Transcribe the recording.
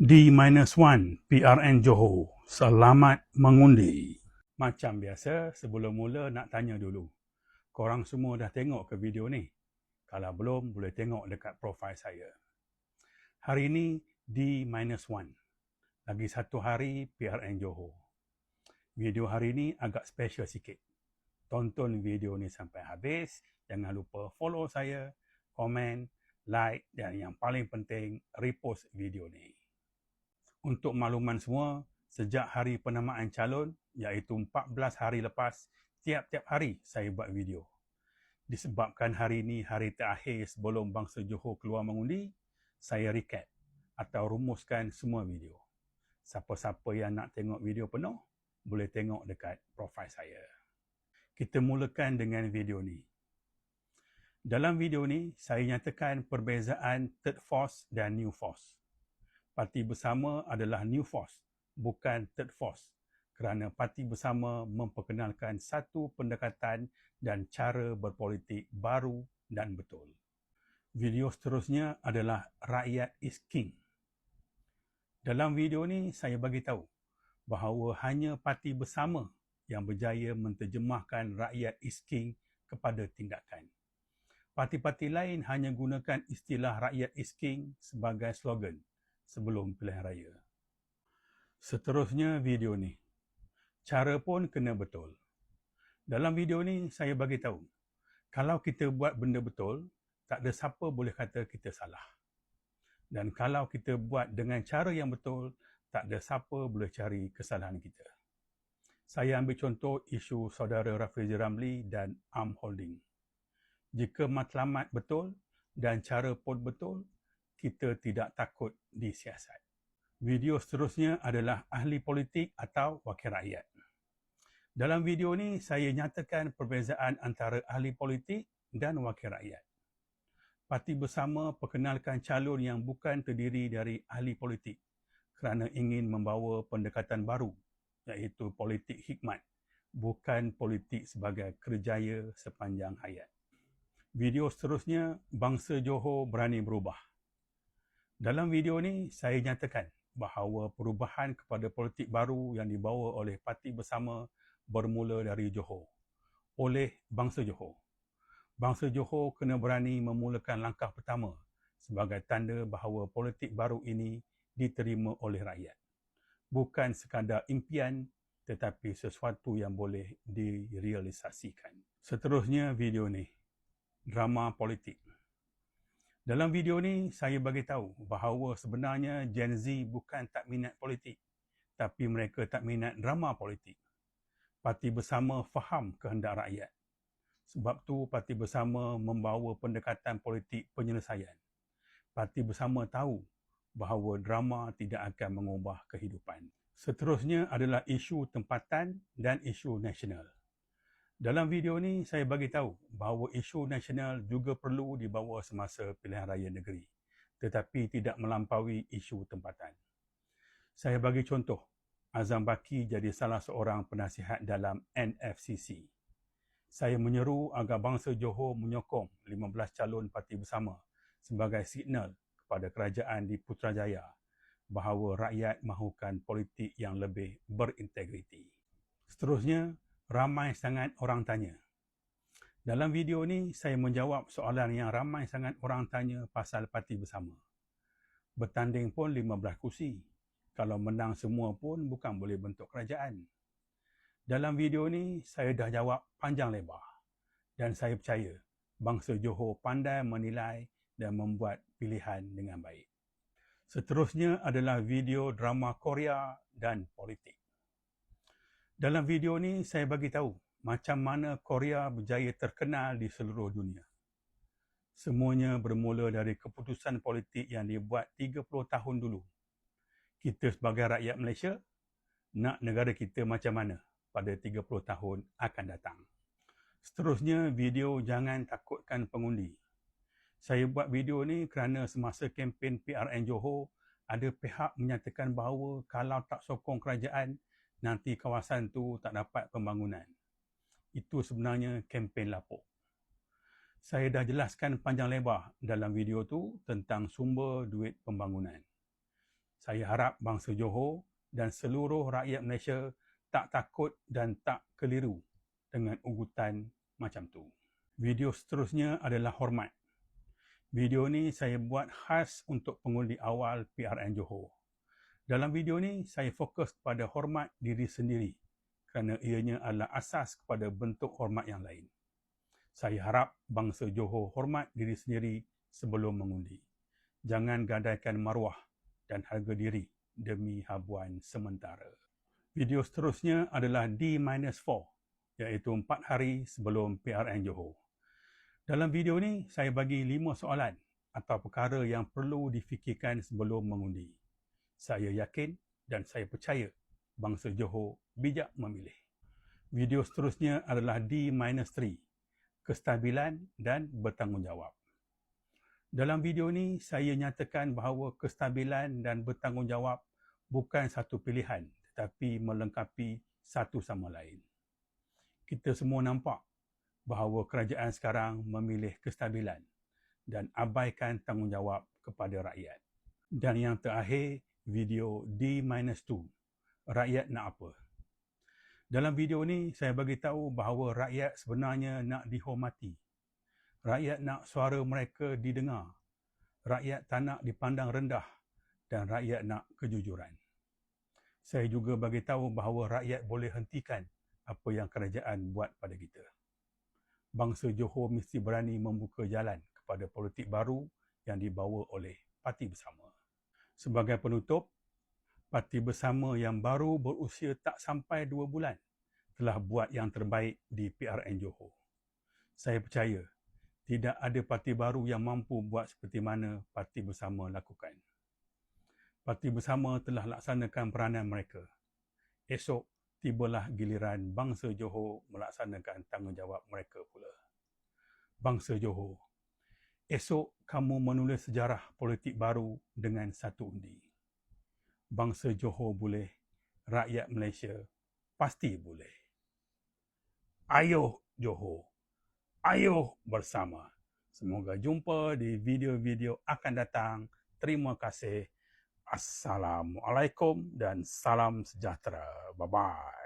D-1 PRN Johor, selamat mengundi. Macam biasa, sebelum mula nak tanya dulu. Korang semua dah tengok ke video ni? Kalau belum, boleh tengok dekat profil saya. Hari ni D-1. Lagi satu hari PRN Johor. Video hari ni agak special sikit. Tonton video ni sampai habis. Jangan lupa follow saya, komen, like dan yang paling penting, repost video ni. Untuk makluman semua, sejak hari penamaan calon, iaitu 14 hari lepas, tiap-tiap hari saya buat video. Disebabkan hari ini hari terakhir sebelum bangsa Johor keluar mengundi, saya recap atau rumuskan semua video. Siapa-siapa yang nak tengok video penuh, boleh tengok dekat profil saya. Kita mulakan dengan video ni. Dalam video ni, saya nyatakan perbezaan third force dan new force. Parti Bersama adalah new force, bukan third force, kerana Parti Bersama memperkenalkan satu pendekatan dan cara berpolitik baru dan betul. Video seterusnya adalah Rakyat is King. Dalam video ni saya bagi tahu bahawa hanya Parti Bersama yang berjaya menterjemahkan Rakyat is King kepada tindakan. Parti-parti lain hanya gunakan istilah Rakyat is King sebagai slogan sebelum pilihan raya. Seterusnya video ni. Cara pun kena betul. Dalam video ni saya bagi tahu, kalau kita buat benda betul, tak ada siapa boleh kata kita salah. Dan kalau kita buat dengan cara yang betul, tak ada siapa boleh cari kesalahan kita. Saya ambil contoh isu saudara Rafizi Ramli dan Arm Holding. Jika matlamat betul dan cara pun betul, kita tidak takut disiasat. Video seterusnya adalah ahli politik atau wakil rakyat. Dalam video ni, saya nyatakan perbezaan antara ahli politik dan wakil rakyat. Parti Bersama perkenalkan calon yang bukan terdiri dari ahli politik kerana ingin membawa pendekatan baru, iaitu politik hikmat, bukan politik sebagai kerjaya sepanjang hayat. Video seterusnya, bangsa Johor berani berubah. Dalam video ni, saya nyatakan bahawa perubahan kepada politik baru yang dibawa oleh Parti Bersama bermula dari Johor, oleh bangsa Johor. Bangsa Johor kena berani memulakan langkah pertama sebagai tanda bahawa politik baru ini diterima oleh rakyat. Bukan sekadar impian, tetapi sesuatu yang boleh direalisasikan. Seterusnya video ni, drama politik. Dalam video ni, saya bagi tahu bahawa sebenarnya Gen Z bukan tak minat politik, tapi mereka tak minat drama politik. Parti Bersama faham kehendak rakyat. Sebab tu Parti Bersama membawa pendekatan politik penyelesaian. Parti Bersama tahu bahawa drama tidak akan mengubah kehidupan. Seterusnya adalah isu tempatan dan isu nasional. Dalam video ni, saya bagi tahu bahawa isu nasional juga perlu dibawa semasa pilihan raya negeri, tetapi tidak melampaui isu tempatan. Saya bagi contoh, Azam Baki jadi salah seorang penasihat dalam NFCC. Saya menyeru agar bangsa Johor menyokong 15 calon Parti Bersama sebagai signal kepada kerajaan di Putrajaya bahawa rakyat mahukan politik yang lebih berintegriti. Seterusnya, ramai sangat orang tanya. Dalam video ni, saya menjawab soalan yang ramai sangat orang tanya pasal Parti Bersama. Bertanding pun 15 kursi. Kalau menang semua pun bukan boleh bentuk kerajaan. Dalam video ni, saya dah jawab panjang lebar. Dan saya percaya, bangsa Johor pandai menilai dan membuat pilihan dengan baik. Seterusnya adalah video drama Korea dan politik. Dalam video ni, saya bagi tahu macam mana Korea berjaya terkenal di seluruh dunia. Semuanya bermula dari keputusan politik yang dibuat 30 tahun dulu. Kita sebagai rakyat Malaysia, nak negara kita macam mana pada 30 tahun akan datang. Seterusnya, video Jangan Takutkan Pengundi. Saya buat video ni kerana semasa kempen PRN Johor, ada pihak menyatakan bahawa kalau tak sokong kerajaan, nanti kawasan tu tak dapat pembangunan. Itu sebenarnya kempen lapuk. Saya dah jelaskan panjang lebar dalam video tu tentang sumber duit pembangunan. Saya harap bangsa Johor dan seluruh rakyat Malaysia tak takut dan tak keliru dengan ugutan macam tu. Video seterusnya adalah hormat. Video ni saya buat khas untuk pengundi awal PRN Johor. Dalam video ni, saya fokus kepada hormat diri sendiri kerana ianya adalah asas kepada bentuk hormat yang lain. Saya harap bangsa Johor hormat diri sendiri sebelum mengundi. Jangan gadaikan maruah dan harga diri demi habuan sementara. Video seterusnya adalah D-4, iaitu 4 hari sebelum PRN Johor. Dalam video ni, saya bagi 5 soalan atau perkara yang perlu difikirkan sebelum mengundi. Saya yakin dan saya percaya bangsa Johor bijak memilih. Video seterusnya adalah D-3, kestabilan dan bertanggungjawab. Dalam video ni, saya nyatakan bahawa kestabilan dan bertanggungjawab bukan satu pilihan tetapi melengkapi satu sama lain. Kita semua nampak bahawa kerajaan sekarang memilih kestabilan dan abaikan tanggungjawab kepada rakyat. Dan yang terakhir, video D-2, rakyat nak apa? Dalam video ni, saya bagi tahu bahawa rakyat sebenarnya nak dihormati. Rakyat nak suara mereka didengar. Rakyat tak nak dipandang rendah dan rakyat nak kejujuran. Saya juga bagi tahu bahawa rakyat boleh hentikan apa yang kerajaan buat pada kita. Bangsa Johor mesti berani membuka jalan kepada politik baru yang dibawa oleh Parti Bersama. Sebagai penutup, Parti Bersama yang baru berusia tak sampai 2 bulan telah buat yang terbaik di PRN Johor. Saya percaya tidak ada parti baru yang mampu buat seperti mana Parti Bersama lakukan. Parti Bersama telah laksanakan peranan mereka. Esok tibalah giliran bangsa Johor melaksanakan tanggungjawab mereka pula. Bangsa Johor, esok kamu menulis sejarah politik baru dengan satu undi. Bangsa Johor boleh, rakyat Malaysia pasti boleh. Ayuh Johor, ayuh bersama. Semoga jumpa di video-video akan datang. Terima kasih. Assalamualaikum dan salam sejahtera. Bye-bye.